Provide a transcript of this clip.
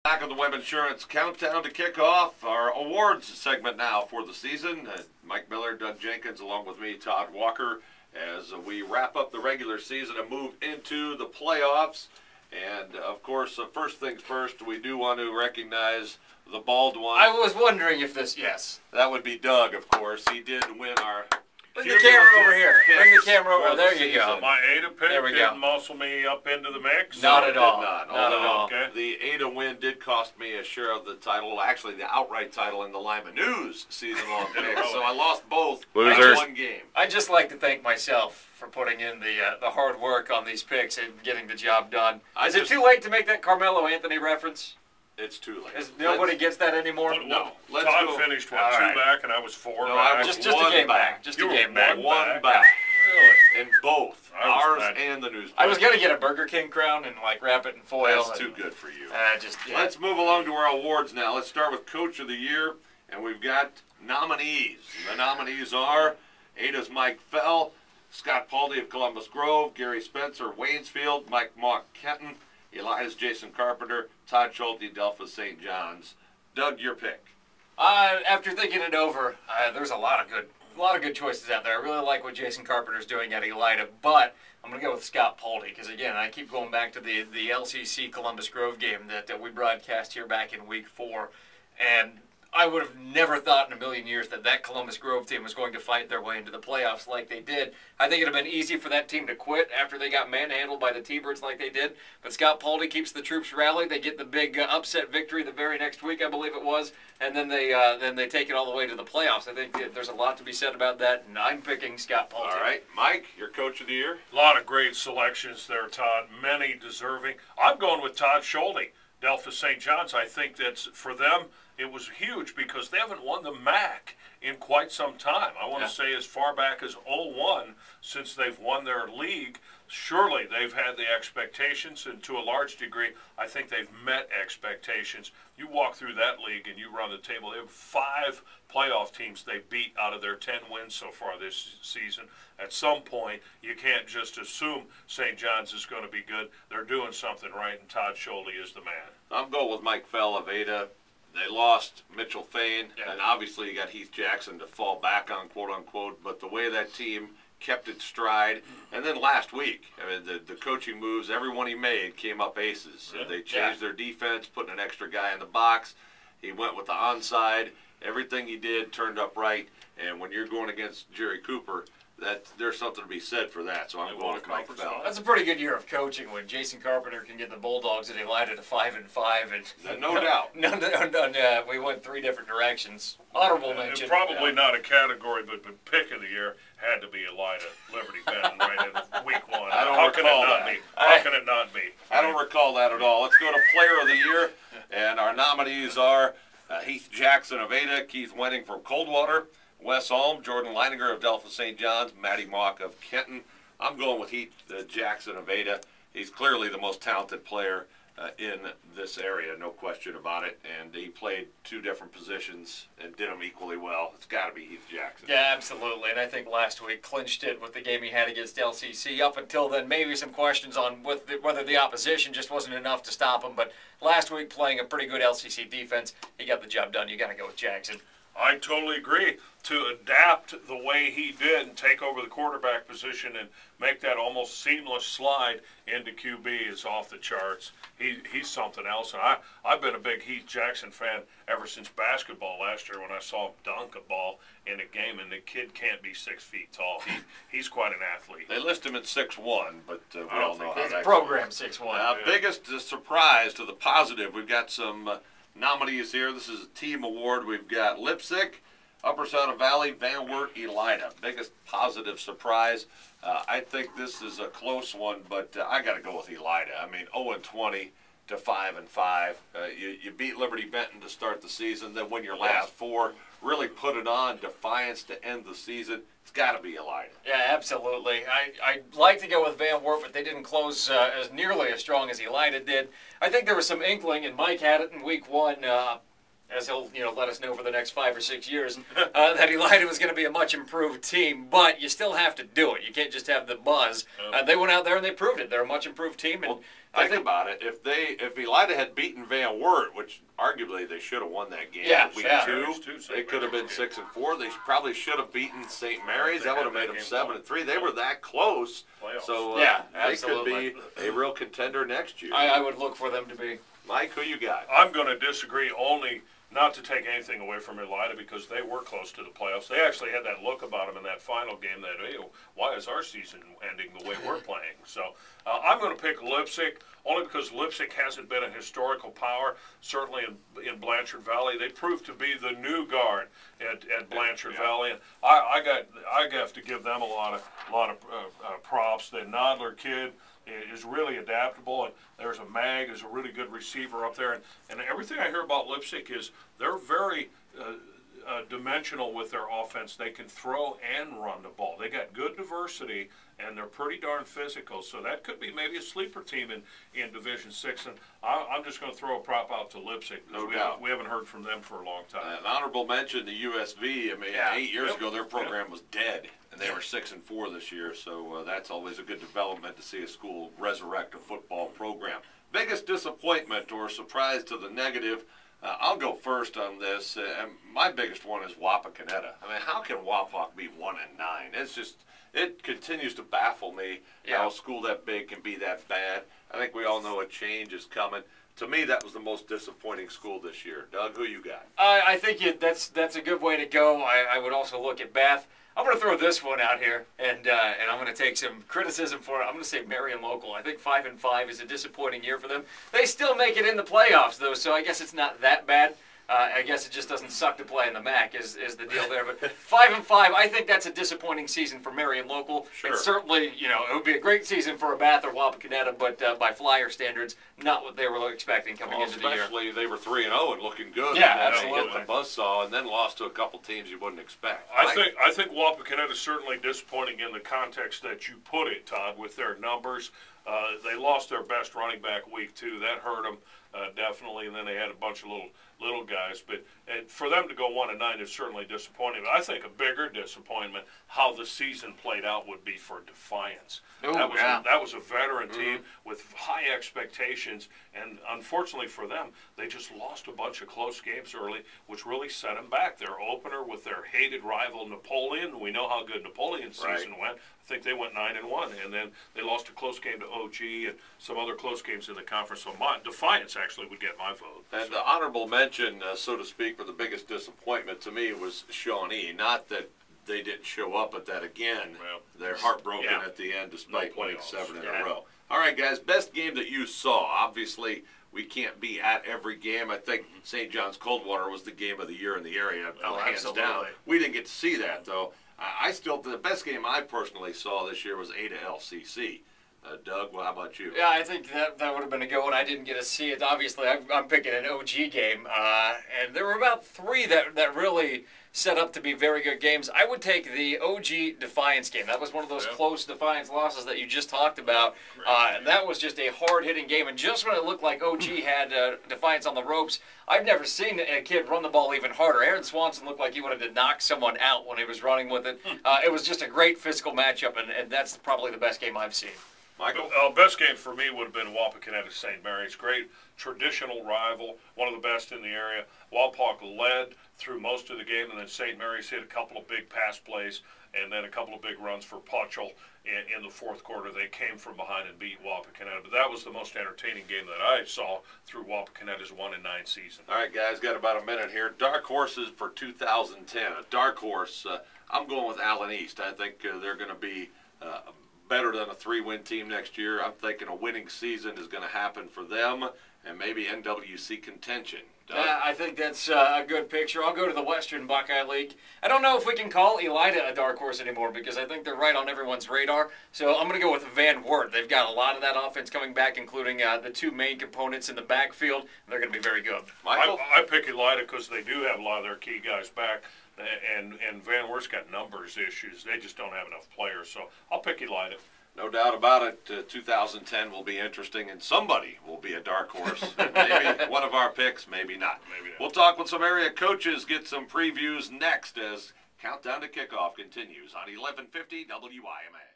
Back on the Web Insurance Countdown to kick off our awards segment now for the season. Mike Miller, Doug Jenkins, along with me, Todd Walker, as we wrap up the regular season and move into the playoffs. And, of course, first things first, we do want to recognize the bald one. I was wondering if this, yes. That would be Doug, of course. He did win our... Bring the camera over here. Bring the camera over. There you go. My Ada pick There we didn't go. muscle me up into the mix? Not at all. Not at all. Okay. The Ada win did cost me a share of the title, actually the outright title in the Lima News season-long pick, so I lost both in one game. I'd just like to thank myself for putting in the hard work on these picks and getting the job done. Is it too late to make that Carmelo Anthony reference? It's too late. Nobody gets that anymore? No. Let's Todd go. finished, two right. back, and I was four No, back. I was Just a game back. Just a game back. One back. Really? In both. Ours and the news. I was going to get a Burger King crown and like wrap it in foil. That's too good for you. Yeah. Let's move along to our awards now. Let's start with Coach of the Year, and we've got nominees. The nominees are Ada's Mike Fell, Scott Paldy of Columbus Grove, Gary Spencer, Waynesfield, Mike Mock, Kenton, Elias Jason Carpenter, Todd Schulte, Delphos St. John's. Doug, your pick. After thinking it over, there's a lot of good choices out there. I really like what Jason Carpenter's doing at Elida, but I'm going to go with Scott Paldy because, again, I keep going back to the LCC Columbus Grove game that we broadcast here back in Week 4, and I would have never thought in a million years that Columbus Grove team was going to fight their way into the playoffs like they did. I think it would have been easy for that team to quit after they got manhandled by the T-Birds like they did. But Scott Paldy keeps the troops rallied. They get the big upset victory the very next week, I believe it was, and then they take it all the way to the playoffs. I think there's a lot to be said about that, and I'm picking Scott Paldy. All right. Mike, your Coach of the Year. A lot of great selections there, Todd. Many deserving. I'm going with Todd Schulte, Delphos St. John's. I think that's, for them, it was huge because they haven't won the MAC in quite some time. I want to say as far back as 01 since they've won their league. Surely they've had the expectations, and to a large degree, I think they've met expectations. You walk through that league and you run the table. They have 5 playoff teams they beat out of their 10 wins so far this season. At some point, you can't just assume St. John's is going to be good. They're doing something right, and Todd Schulte is the man. I'm going with Mike Fell of Ada. They lost Mitchell Fain, and obviously you got Heath Jackson to fall back on, quote-unquote, but the way that team kept its stride. And then last week, I mean, the coaching moves, everyone he made came up aces. They changed their defense, putting an extra guy in the box. He went with the onside. Everything he did turned up right, and when you're going against Jerry Cooper, there's something to be said for that, so I'm going with Mike Fell. That's a pretty good year of coaching when Jason Carpenter can get the Bulldogs at Elida to 5-5, and no doubt. No, we went 3 different directions. Honorable mention. Probably not a category, but pick of the year had to be Elida Liberty Benton right in Week 1. How can it not be? I don't recall that at all. Let's go to Player of the Year, and our nominees are Heath Jackson of Ada, Keith Wenning from Coldwater, Wes Ulm, Jordan Leininger of Delphos St. John's, Matty Mock of Kenton. I'm going with Heath Jackson of Ada. He's clearly the most talented player in this area, no question about it. And he played 2 different positions and did them equally well. It's got to be Heath Jackson. Yeah, absolutely. And I think last week clinched it with the game he had against LCC. Up until then, maybe some questions on whether the opposition just wasn't enough to stop him. But last week, playing a pretty good LCC defense, he got the job done. You got to go with Jackson. I totally agree. To adapt the way he did and take over the quarterback position and make that almost seamless slide into QB is off the charts. He's something else. And I've been a big Heath Jackson fan ever since basketball last year when I saw him dunk a ball in a game, and the kid can't be 6 feet tall. He's quite an athlete. They list him at 6'1", but we all know how that program 6'1". Biggest surprise to the positive, we've got some nominees here. This is a team award. We've got Lipsick, Upper Saddle Valley, Van Wert, Elida. Biggest positive surprise. I think this is a close one, but I got to go with Elida. I mean, 0-20 to 5-5. You beat Liberty Benton to start the season, then win your last 4. Really put it on Defiance to end the season. It's got to be Elida. Yeah, absolutely. I'd like to go with Van Wert, but they didn't close as nearly as strong as Elida did. I think there was some inkling, and Mike had it in Week 1, as he'll let us know for the next 5 or 6 years, that Elida was going to be a much improved team, but you still have to do it. You can't just have the buzz. They went out there and they proved it. They're a much improved team, and Think about it. If Elida had beaten Van Wert, which arguably they should have won that game week 2, they could have been 6-4. They probably should have beaten St. Mary's. That would have made them 7-3. They were that close. Playoffs. So they could be a real contender next year. I would look for them to be. Mike, who you got? I'm going to disagree, only not to take anything away from Elida, because they were close to the playoffs. They actually had that look about them in that final game that, hey, why is our season ending the way we're playing? So I'm going to pick Leipzig, only because Leipzig hasn't been a historical power, certainly in Blanchard Valley. They proved to be the new guard at Blanchard Valley, and I have to give them a lot of props. The Nodler kid is really adaptable, and there's a Mag is a really good receiver up there, and everything I hear about Leipzig is they're very dimensional with their offense. They can throw and run the ball. They got good diversity, and they're pretty darn physical, so that could be maybe a sleeper team in Division 6, and I'm just going to throw a prop out to Leipzig, because we haven't heard from them for a long time. An honorable mention to USV. I mean, 8 years ago their program was dead, and they were 6-4 this year, so that's always a good development to see a school resurrect a football program. Biggest disappointment or surprise to the negative? I'll go first on this, and my biggest one is Wapakoneta. I mean, how can Wapak be 1-9? It's just, it continues to baffle me how a school that big can be that bad. I think we all know a change is coming. To me, that was the most disappointing school this year. Doug, who you got? I think that's a good way to go. I would also look at Bath. I'm going to throw this one out here, and I'm going to take some criticism for it. I'm going to say Marion Local. I think 5-5 is a disappointing year for them. They still make it in the playoffs, though, so I guess it's not that bad. I guess it just doesn't suck to play in the MAC is the deal there. But 5-5, I think that's a disappointing season for Marion Local. Sure. It's certainly, it would be a great season for a Bath or Wapakoneta, but by Flyer standards, not what they were expecting coming into the year. Especially they were 3-0 and looking good. Yeah, and absolutely. Hit the buzzsaw and then lost to a couple teams you wouldn't expect. I think Wapakoneta is certainly disappointing in the context that you put it, Todd, with their numbers. They lost their best running back week 2. That hurt them definitely, and then they had a bunch of little guys. But for them to go 1-9 is certainly disappointing. But I think a bigger disappointment how the season played out would be for Defiance. Ooh, that was a veteran team with high expectations, and unfortunately for them, they just lost a bunch of close games early, which really set them back. Their opener with their hated rival Napoleon, we know how good Napoleon's season went. I think they went 9-1, and then they lost a close game to OG and some other close games in the conference. So Defiance actually would get my vote. And the honorable mention, so to speak, for the biggest disappointment to me was Shawnee. Not that they didn't show up at that again. Well, they're heartbroken at the end despite winning 7 in a row. All right, guys, best game that you saw. Obviously, we can't be at every game. I think St. John's Coldwater was the game of the year in the area, hands down. We didn't get to see that, though. The best game I personally saw this year was Ada LCC. Doug, well, how about you? Yeah, I think that would have been a good one. I didn't get to see it. Obviously, I'm picking an OG game, and there were about 3 that really set up to be very good games. I would take the OG Defiance game. That was one of those close Defiance losses that you just talked about. And that was just a hard-hitting game. And just when it looked like OG had Defiance on the ropes, I've never seen a kid run the ball even harder. Aaron Swanson looked like he wanted to knock someone out when he was running with it. It was just a great physical matchup, and that's probably the best game I've seen. Michael? Best game for me would have been Wapakoneta St. Mary's. Great traditional rival, one of the best in the area. Wapak led through most of the game, and then St. Mary's hit a couple of big pass plays and then a couple of big runs for Putchell in the fourth quarter. They came from behind and beat Wapakoneta. But that was the most entertaining game that I saw through Wapakoneta's 1-9 season. All right, guys, got about a minute here. Dark horses for 2010. A dark horse, I'm going with Allen East. I think they're going to be better than a 3-win team next year. I'm thinking a winning season is going to happen for them and maybe NWC contention. I think that's a good picture. I'll go to the Western Buckeye League. I don't know if we can call Elida a dark horse anymore because I think they're right on everyone's radar. So I'm going to go with Van Wert. They've got a lot of that offense coming back, including the 2 main components in the backfield. They're going to be very good. Michael? I pick Elida because they do have a lot of their key guys back. And Van Wert's got numbers issues. They just don't have enough players. So I'll pick Elida. No doubt about it. 2010 will be interesting, and somebody will be a dark horse. Maybe one of our picks, maybe not. We'll talk with some area coaches, get some previews next as Countdown to Kickoff continues on 1150 WIMA.